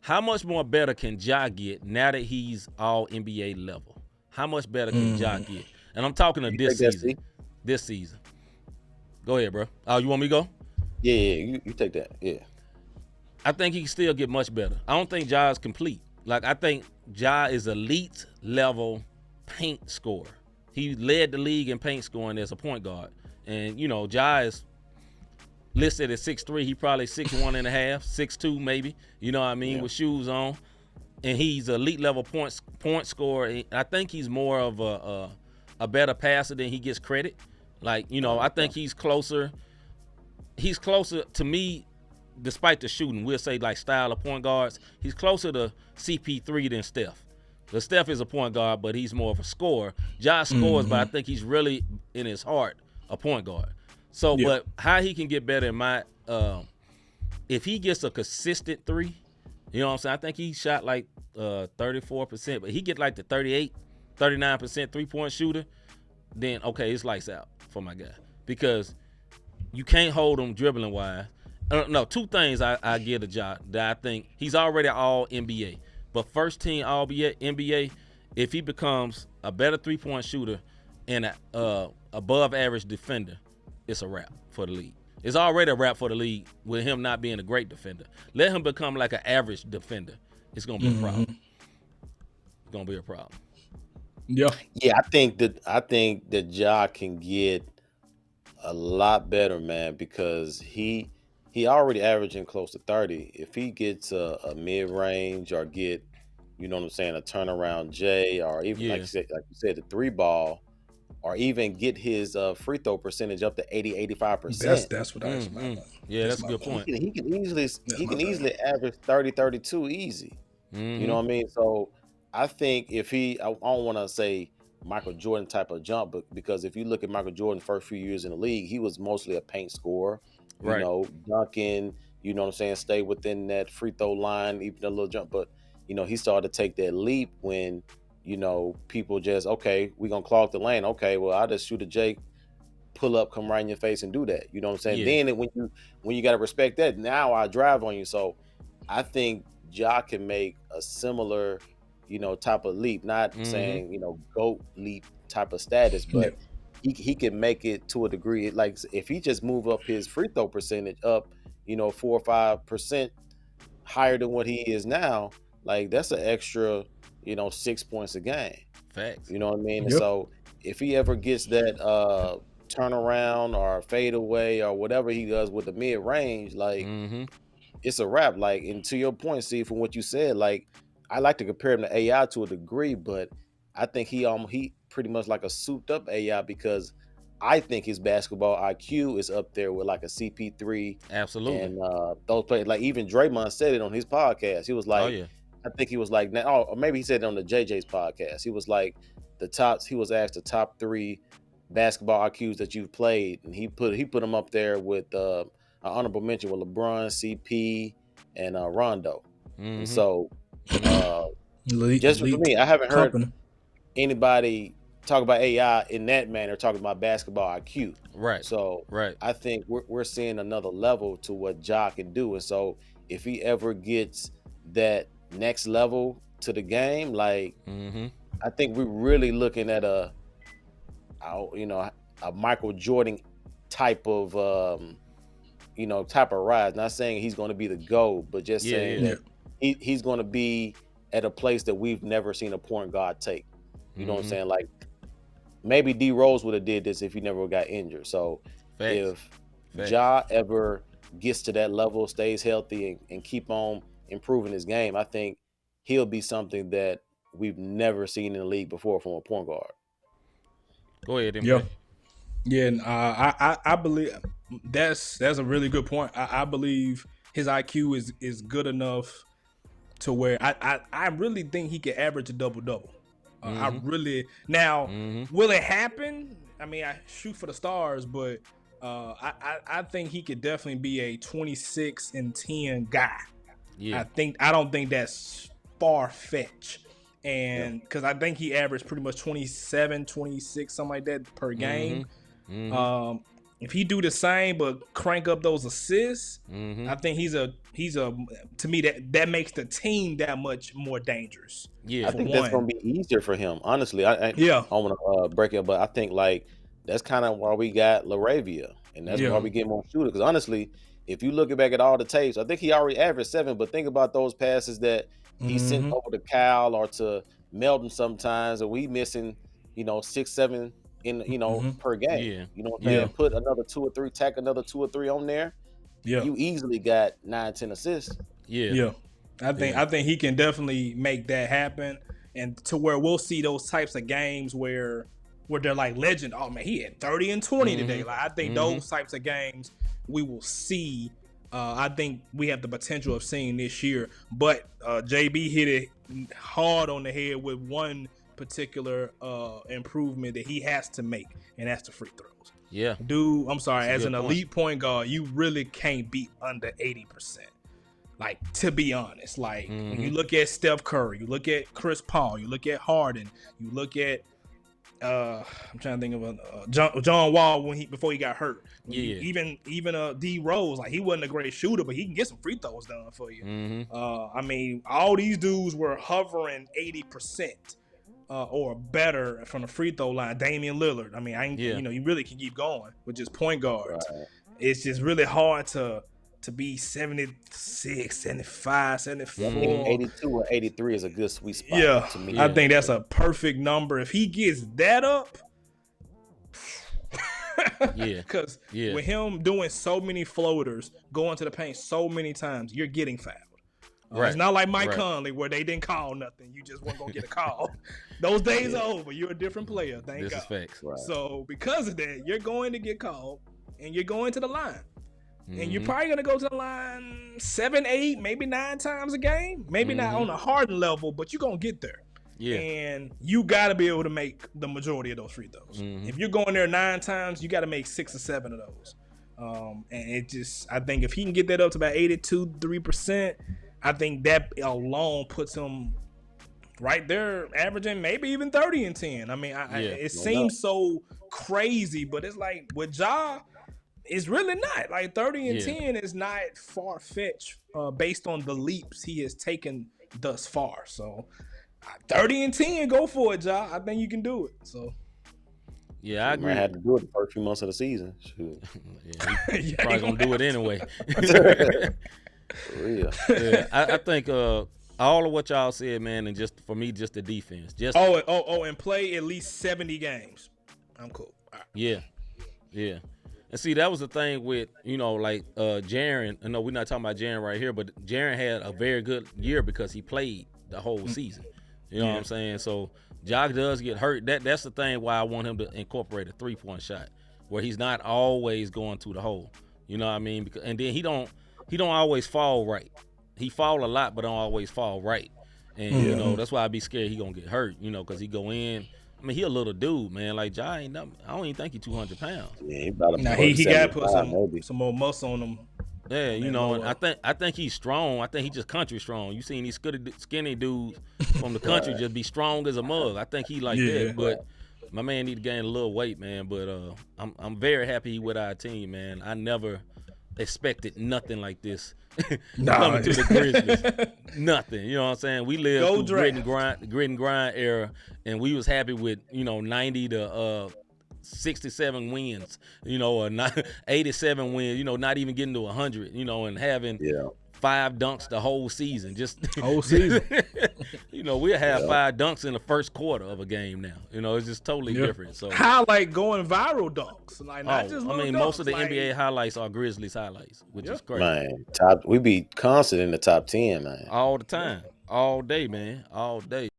How much more better can Ja get now that he's all NBA level? How much better can Ja get? And I'm talking to You this take that, season. C? This season. Go ahead, bro. Oh, you want me to go? Yeah, you take that. Yeah. I think he can still get much better. I don't think Ja is complete. Like, I think Ja is elite level paint scorer. He led the league in paint scoring as a point guard. And, you know, Ja is listed at 6'3". He probably 6'1 and a half, 6'2 maybe, you know what I mean, Yeah. with shoes on. And he's elite level point scorer. I think he's more of a better passer than he gets credit. Like, you know, I think he's closer to me, despite the shooting. We'll say like style of point guards. He's closer to CP3 than Steph. The Steph is a point guard, but he's more of a scorer. Josh scores, but I think he's really in his heart a point guard. So, Yeah. but how he can get better in my if he gets a consistent three, you know what I'm saying? I think he shot like 34%, but he get like the 38, 39% three-point shooter, then okay, it's lights out for my guy. Because you can't hold him dribbling wise. No, two things I give a Ja that I think he's already all NBA. But first team all NBA, if he becomes a better three-point shooter and a above average defender, it's a wrap for the league. It's already a wrap for the league with him not being a great defender. Let him become like an average defender. It's gonna be a problem. It's gonna be a problem. Yeah. Yeah, I think that Ja can get a lot better, man, because he already averaging close to 30. If he gets a mid range or get, you know what I'm saying, a turnaround J, or even Yeah. like you said, the three ball, or even get his free throw percentage up to 80, 85%. That's what I was about. Yeah, that's a my good point. point. He can easily That's my thing. easily average 30, 32 easy. You know what I mean? So I think if I don't want to say Michael Jordan type of jump, but because if you look at Michael Jordan's first few years in the league, he was mostly a paint scorer, you Right. know, dunking, you know what I'm saying, stay within that free throw line, even a little jump. But, you know, he started to take that leap when, you know, people just, okay, we're going to clog the lane. Okay, well, I'll just shoot a J, pull up, come right in your face and do that. You know what I'm saying? Yeah. Then when you got to respect that, now I drive on you. So I think Ja can make a similar, you know, type of leap, not saying, you know, GOAT leap type of status, Yeah. but he can make it to a degree. Like if he just move up his free throw percentage up, you know, 4 or 5% higher than what he is now, like that's an extra, you know, 6 points a game. Facts. You know what I mean? And Yep. so if he ever gets that turnaround or fade away or whatever he does with the mid range, like it's a wrap. Like, and to your point, see, from what you said, like I like to compare him to AI to a degree, but I think he pretty much like a souped up AI because I think his basketball IQ is up there with like a CP3 Absolutely. and those players. Like even Draymond said it on his podcast. He was Oh like, yeah. I think he was like, or maybe he said it on the JJ's podcast. He was like he was asked the top 3 basketball IQs that you've played, and he put him up there with an honorable mention with LeBron, CP, and Rondo. And so, just for Elite me, I haven't heard company. anybody talk about AI in that manner, talking about basketball IQ. Right. So, Right. I think we're seeing another level to what Ja can do, and so if he ever gets that next level to the game, like I think we're really looking at a Michael Jordan type of type of rise. Not saying he's going to be the GOAT, but just saying that he's going to be at a place that we've never seen a point guard take. You know what I'm saying? Like maybe D Rose would have did this if he never got injured. So if Ja ever gets to that level, stays healthy, and keep on improving his game, I think he'll be something that we've never seen in the league before from a point guard. Go ahead, MJ. Yeah. Yeah, and I believe that's a really good point. I believe his IQ is good enough to where I really think he can average a double. I really now will it happen? I mean, I shoot for the stars, but I think he could definitely be a 26 and 10 guy. Yeah. I don't think that's far fetched. And because I think he averaged pretty much 27, 26, something like that per game. if he do the same but crank up those assists, I think he's a to me that makes the team that much more dangerous. Yeah, I think that's going to be easier for him. Honestly, I don't want to break it, but I think like that's kind of why we got LaRavia, and that's why we get more shooters. Because honestly, if you look back at all the tapes, I think he already averaged 7. But think about those passes that he sent over to Kyle or to Melton sometimes, and we missing 6, 7 in per game. Yeah. You know what I'm saying? Put another 2 or 3, tack another 2 or 3 on there. Yeah, you easily got 9, 10 assists. Yeah. I think he can definitely make that happen, and to where we'll see those types of games where they're like legend. Oh man, he had 30 and 20 today. Like I think those types of games we will see. I think we have the potential of seeing this year. But JB hit it hard on the head with one particular improvement that he has to make, and that's the free throws. Yeah, dude. I'm sorry. As an elite point point guard, you really can't beat under 80%. Like, to be honest, like when you look at Steph Curry, you look at Chris Paul, you look at Harden, you look at I'm trying to think of John Wall before he got hurt. Even D Rose, like he wasn't a great shooter, but he can get some free throws done for you. I mean, all these dudes were hovering 80% or better from the free throw line. Damian Lillard. I mean, you really can keep going with just point guards. Right. It's just really hard to be 76, 75, 74. 82 or 83 is a good sweet spot to me. I think that's a perfect number. If he gets that up, because with him doing so many floaters, going to the paint so many times, you're getting fouled. Right. It's not like Mike Conley where they didn't call nothing. You just weren't going to get a call. Those days are over. You're a different player. Thank God. This is facts. Right. So because of that, you're going to get called, and you're going to the line. And you're probably going to go to the line 7, 8, maybe 9 times a game. Maybe not on a Harden level, but you're going to get there. Yeah. And you got to be able to make the majority of those free throws. If you're going there 9 times, you got to make 6 or 7 of those. And it just, I think if he can get that up to about 82, 3%, I think that alone puts him right there, averaging maybe even 30 and 10. I mean, it seems so crazy, but it's like with Ja, it's really not. Like 30 and 10 is not far-fetched based on the leaps he has taken thus far. So 30 and 10, go for it, Ja. I think you can do it. So yeah, I agree. I had to do it the first few months of the season. Shoot. He probably gonna do it anyway. For real. I think all of what y'all said, man, and just for me, just the defense. Just and play at least 70 games. I'm cool. All right. Yeah. And see, that was the thing with, like Jaren. I know we're not talking about Jaren right here, but Jaren had a very good year because he played the whole season. You know what I'm saying? So Ja does get hurt. That's the thing why I want him to incorporate a 3-point shot where he's not always going to the hole. You know what I mean? And then he don't always fall right. He fall a lot, but don't always fall right. And that's why I be scared he gonna get hurt. Because he go in. I mean, he a little dude, man. Like Ja ain't nothing. I don't even think he 200 pounds. Yeah, he about he got to put some more muscle on him. Yeah, and I think he's strong. I think he just country strong. You seen these skinny dudes from the country just be strong as a mug. I think he like that, but my man need to gain a little weight, man. But I'm very happy he with our team, man. I never expected nothing like this coming to the Grizzlies. Nothing. You know what I'm saying? We lived through grit and grind era, and we was happy with 90 to 67 wins, or 87 wins, not even getting to 100, and having 5 dunks the whole season. Just whole season. We'll have 5 dunks in the first quarter of a game now. It's just totally different. So highlight going viral dunks. Like not just dunks, most of the NBA highlights are Grizzlies highlights, which is great. Man, we be constant in the top 10, man. All the time. All day, man. All day.